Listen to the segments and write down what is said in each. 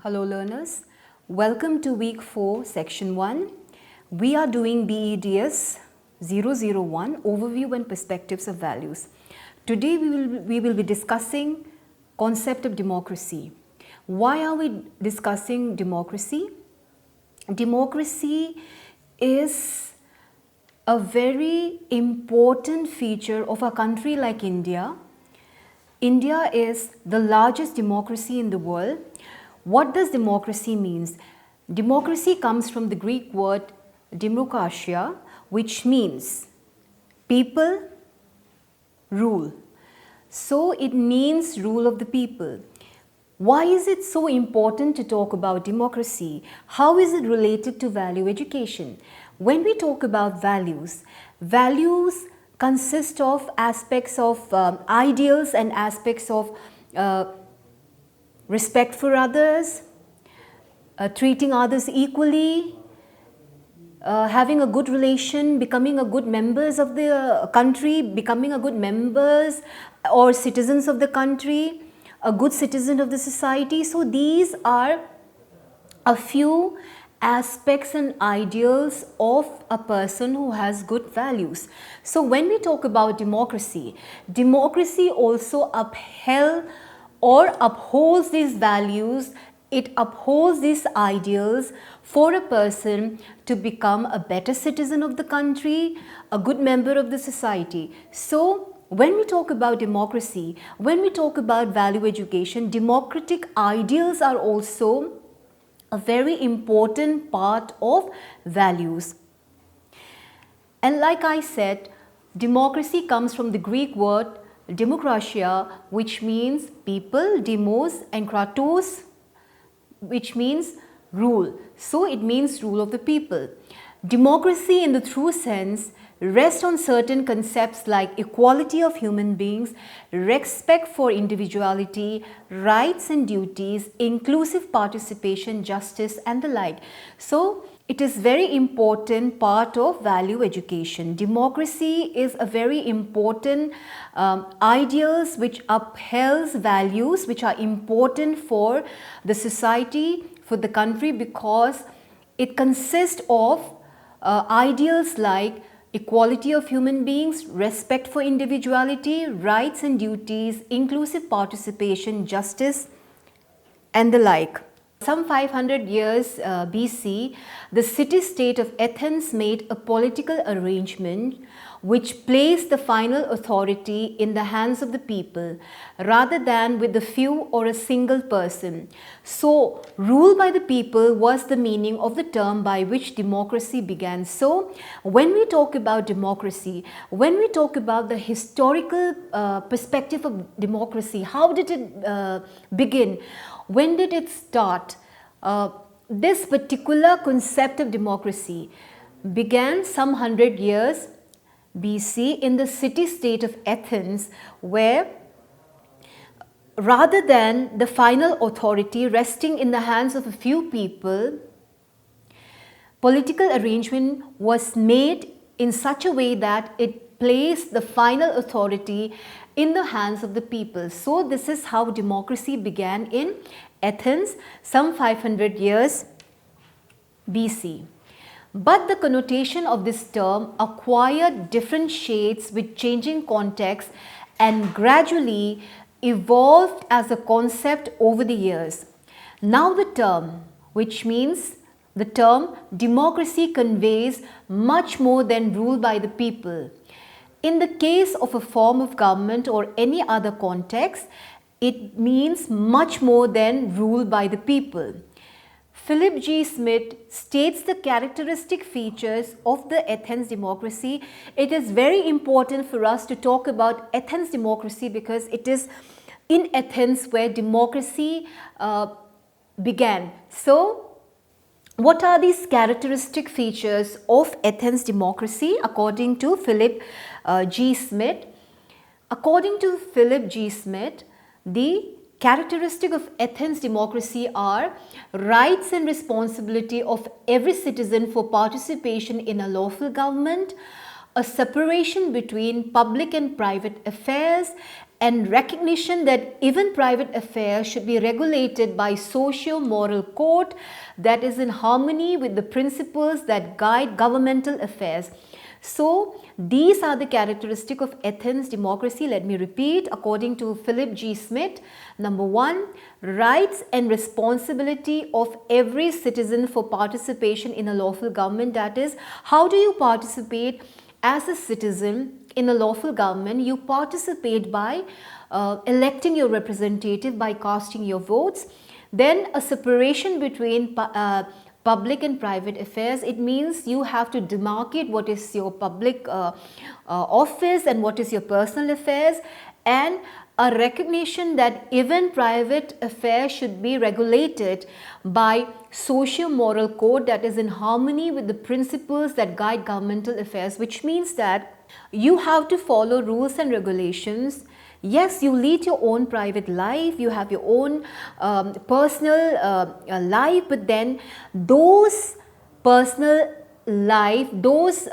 Hello learners, welcome to week 4 section 1. We are doing BEDS 001 Overview and Perspectives of Values. Today we will be discussing concept of democracy. Why are we discussing democracy? Democracy is a very important feature of a country like India. India is the largest democracy in the world. What does democracy means? Democracy comes from the Greek word demokratia, which means people rule. So it means rule of the people. Why is it so important to talk about democracy? How is it related to value education? When we talk about values, values consist of aspects of ideals and aspects of respect for others, treating others equally, having a good relation, becoming a good members of the country, becoming a good members or citizens of the country, a good citizen of the society. So these are a few aspects and ideals of a person who has good values. So when we talk about democracy, democracy also upholds these values, it upholds these ideals for a person to become a better citizen of the country, a good member of the society. So when we talk about democracy, when we talk about value education, democratic ideals are also a very important part of values. And like I said, democracy comes from the Greek word demokratia, which means people, demos, and kratos, which means rule. So it means rule of the people. Democracy in the true sense rests on certain concepts like equality of human beings, respect for individuality, rights and duties, inclusive participation, justice, and the like. So it is very important part of value education. Democracy is a very important ideals which upholds values which are important for the society, for the country, because it consists of ideals like equality of human beings, respect for individuality, rights and duties, inclusive participation, justice, and the like. Some 500 years BC, the city-state of Athens made a political arrangement which placed the final authority in the hands of the people rather than with the few or a single person. So, rule by the people was the meaning of the term by which democracy began. So, when we talk about democracy, when we talk about the historical perspective of democracy, how did it begin? When did it start? This particular concept of democracy began some 100 years BC in the city-state of Athens, where rather than the final authority resting in the hands of a few people, political arrangement was made in such a way that it placed the final authority in the hands of the people. So this is how democracy began in Athens some 500 years BC. But the connotation of this term acquired different shades with changing context and gradually evolved as a concept over the years. Now the term, which means the term democracy, conveys much more than rule by the people. In the case of a form of government or any other context, it means much more than rule by the people. Philip G. Smith states the characteristic features of the Athens democracy. It is very important for us to talk about Athens democracy because it is in Athens where democracy began. So, what are these characteristic features of Athens democracy according to Philip G. Smith? According to Philip G. Smith, the characteristic of Athens democracy are rights and responsibility of every citizen for participation in a lawful government, a separation between public and private affairs, and recognition that even private affairs should be regulated by socio-moral code that is in harmony with the principles that guide governmental affairs. So these are the characteristics of Athens democracy. Let me repeat, according to Philip G. Smith. Number 1, rights and responsibility of every citizen for participation in a lawful government. That is, how do you participate as a citizen in a lawful government? You participate by electing your representative, by casting your votes. Then a separation between public and private affairs. It means you have to demarcate what is your public office and what is your personal affairs, and a recognition that even private affairs should be regulated by socio-moral code that is in harmony with the principles that guide governmental affairs, which means that you have to follow rules and regulations. Yes, you lead your own private life, you have your own personal life, but then those personal life, those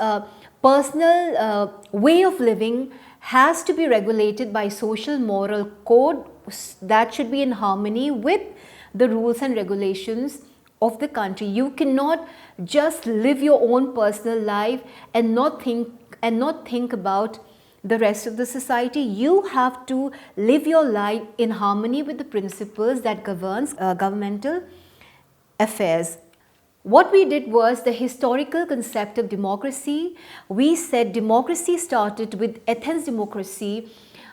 personal way of living has to be regulated by social moral code that should be in harmony with the rules and regulations of the country. You cannot just live your own personal life and not think about the rest of the society. You have to live your life in harmony with the principles that governs governmental affairs. What we did was the historical concept of democracy. We said democracy started with Athens democracy,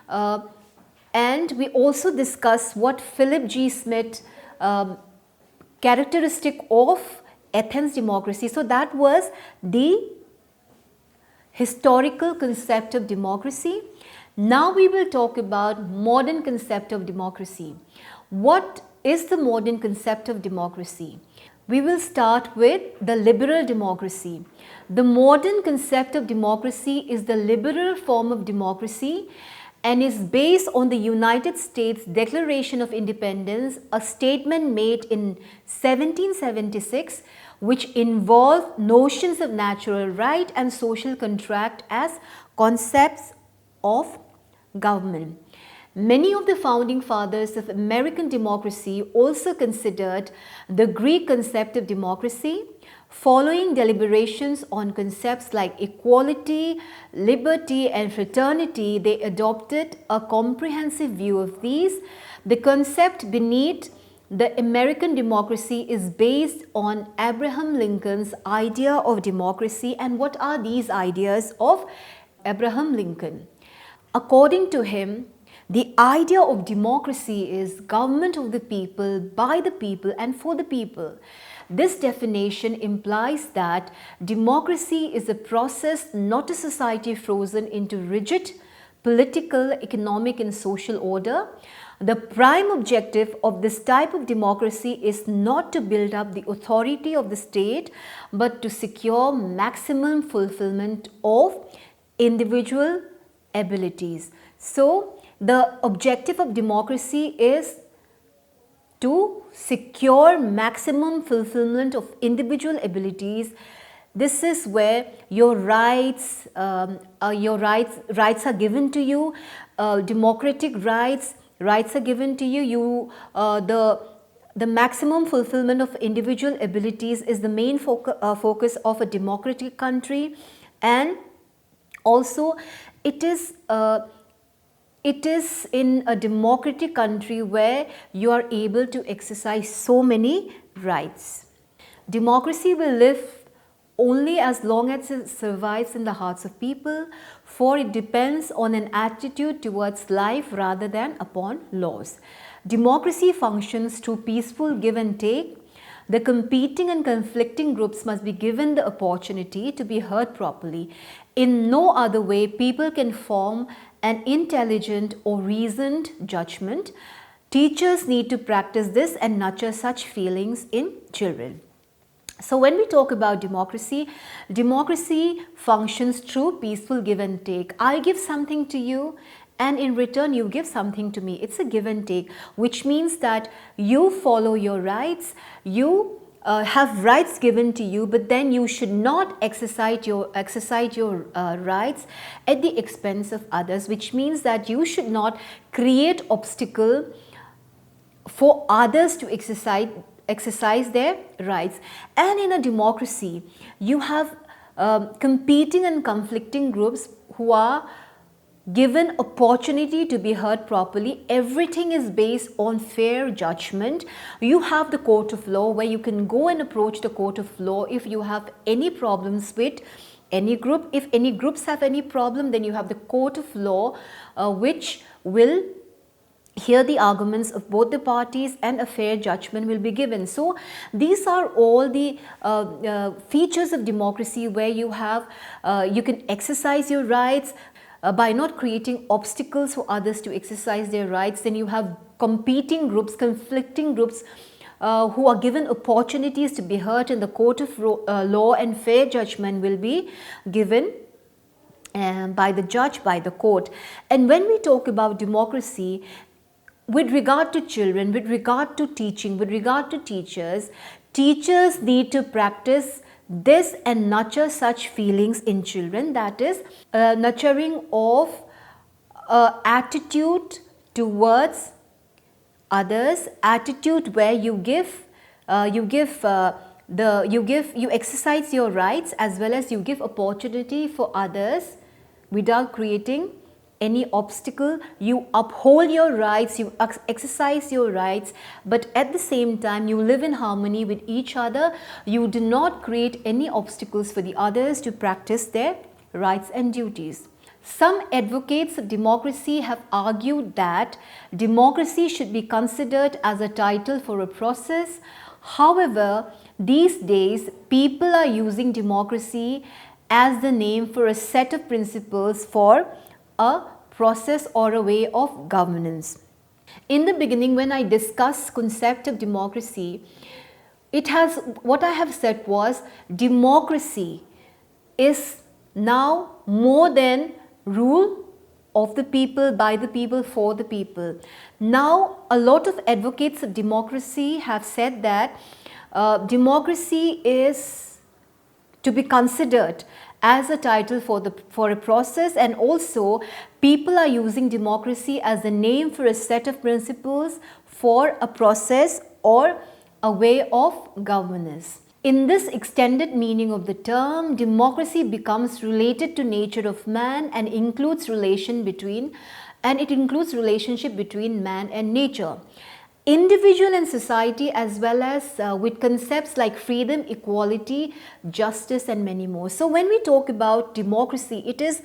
and we also discussed what Philip G. Smith characteristic of Athens democracy. So that was the historical concept of democracy. Now we will talk about modern concept of democracy. What is the modern concept of democracy? We will start with the liberal democracy. The modern concept of democracy is the liberal form of democracy and is based on the United States Declaration of Independence, a statement made in 1776 which involved notions of natural right and social contract as concepts of government. Many of the founding fathers of American democracy also considered the Greek concept of democracy. Following deliberations on concepts like equality, liberty, and fraternity, they adopted a comprehensive view of these. The concept beneath the American democracy is based on Abraham Lincoln's idea of democracy. And what are these ideas of Abraham Lincoln? According to him, the idea of democracy is government of the people, by the people, and for the people. This definition implies that democracy is a process, not a society frozen into rigid political, economic, and social order. The prime objective of this type of democracy is not to build up the authority of the state, but to secure maximum fulfillment of individual abilities. So, the objective of democracy is to secure maximum fulfillment of individual abilities. This is where your rights are given to you, democratic rights are given to you. The maximum fulfillment of individual abilities is the main focus of a democratic country, and also it is in a democratic country where you are able to exercise so many rights. Democracy will live only as long as it survives in the hearts of people, for it depends on an attitude towards life rather than upon laws. Democracy functions through peaceful give and take. The competing and conflicting groups must be given the opportunity to be heard properly. In no other way people can form an intelligent or reasoned judgment. Teachers need to practice this and nurture such feelings in children. So when we talk about democracy, democracy functions through peaceful give and take. I give something to you and in return you give something to me. It's a give and take, which means that you follow your rights, you have rights given to you, but then you should not exercise your rights at the expense of others, which means that you should not create obstacle for others to exercise their rights. And in a democracy, you have competing and conflicting groups who are given opportunity to be heard properly. Everything is based on fair judgment. You have the court of law where you can go and approach the court of law if you have any problems with any group. If any groups have any problem, then you have the court of law which will hear the arguments of both the parties, and a fair judgment will be given. So these are all the features of democracy where you have you can exercise your rights by not creating obstacles for others to exercise their rights. Then you have competing groups, conflicting groups who are given opportunities to be heard in the court of law, and fair judgment will be given by the judge, by the court. And when we talk about democracy, with regard to children, with regard to teaching, with regard to teachers, teachers need to practice this and nurture such feelings in children, that is nurturing of attitude towards others, attitude where you exercise your rights as well as you give opportunity for others without creating any obstacle. You uphold your rights, you exercise your rights, but at the same time you live in harmony with each other. You do not create any obstacles for the others to practice their rights and duties. Some advocates of democracy have argued that democracy should be considered as a title for a process. However, these days people are using democracy as the name for a set of principles for a process or a way of governance. In the beginning, when I discussed concept of democracy, what I have said was democracy is now more than rule of the people, by the people, for the people. Now a lot of advocates of democracy have said that democracy is to be considered as a title for a process, and also people are using democracy as a name for a set of principles for a process or a way of governance. In this extended meaning of the term, democracy becomes related to nature of man and includes relationship between man and nature, individual and society, as well as with concepts like freedom, equality, justice, and many more. So when we talk about democracy, it is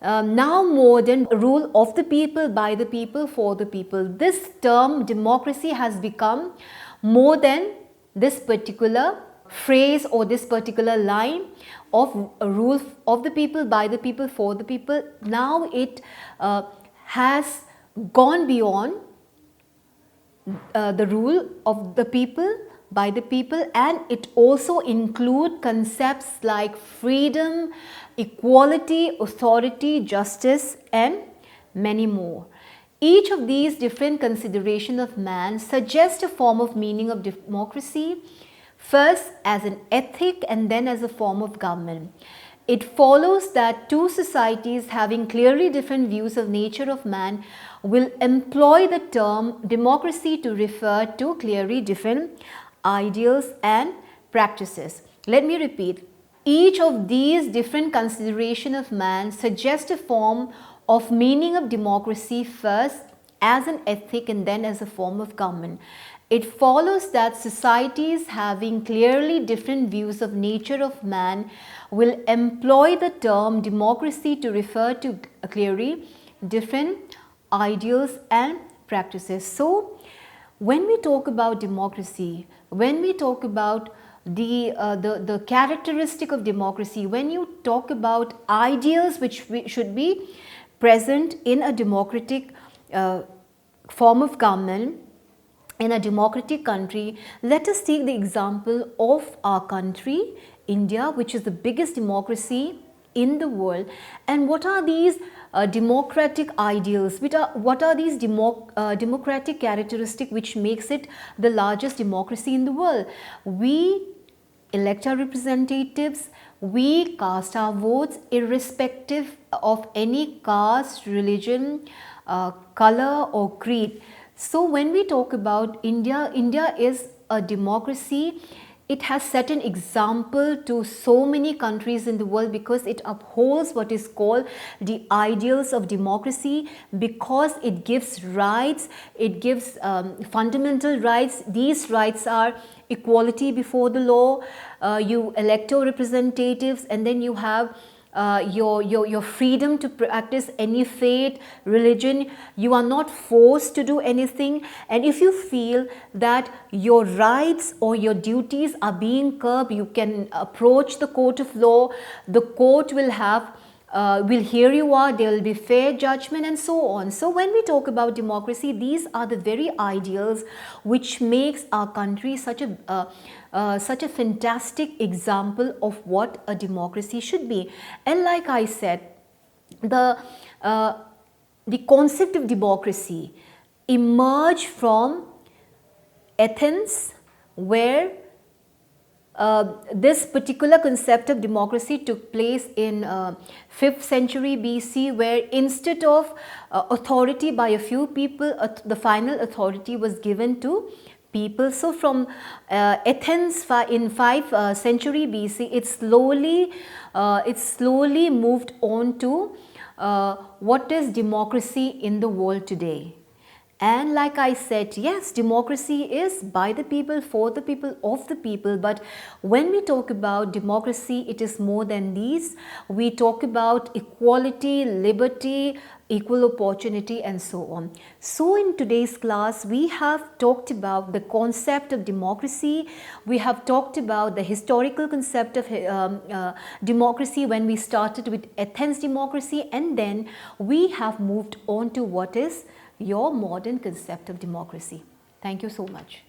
now more than rule of the people, by the people, for the people. This term democracy has become more than this particular phrase or this particular line of rule of the people, by the people, for the people. Now it has gone beyond the rule of the people, by the people, and it also includes concepts like freedom, equality, authority, justice, and many more. Each of these different considerations of man suggest a form of meaning of democracy, first as an ethic and then as a form of government. It follows that two societies having clearly different views of nature of man will employ the term democracy to refer to clearly different ideals and practices. Let me repeat. Each of these different considerations of man suggest a form of meaning of democracy, first as an ethic and then as a form of government. It follows that societies having clearly different views of nature of man will employ the term democracy to refer to clearly different ideals and practices. So when we talk about democracy, when we talk about the characteristic of democracy, when you talk about ideals which should be present in a democratic form of government, in a democratic country, let us take the example of our country, India, which is the biggest democracy in the world. And what are these democratic ideals. What are these democratic characteristics which makes it the largest democracy in the world? We elect our representatives, we cast our votes irrespective of any caste, religion, color or creed. So when we talk about India, India is a democracy. It has set an example to so many countries in the world because it upholds what is called the ideals of democracy, because it gives rights, it gives fundamental rights. These rights are equality before the law, you elect your representatives, and then you have your freedom to practice any faith, religion. You are not forced to do anything, and if you feel that your rights or your duties are being curbed, you can approach the court of law. The court will have will hear you out, there will be fair judgment and so on. So when we talk about democracy, these are the very ideals which makes our country such a fantastic example of what a democracy should be. And like I said, the concept of democracy emerged from Athens, where this particular concept of democracy took place in 5th century BC, where instead of authority by a few people, the final authority was given to people. So from Athens in 5th century BC, it slowly moved on to what is democracy in the world today. And like I said, yes, democracy is by the people, for the people, of the people. But when we talk about democracy, it is more than these. We talk about equality, liberty, equal opportunity, and so on. So in today's class, we have talked about the concept of democracy. We have talked about the historical concept of democracy when we started with Athens democracy, and then we have moved on to what is your modern concept of democracy. Thank you so much.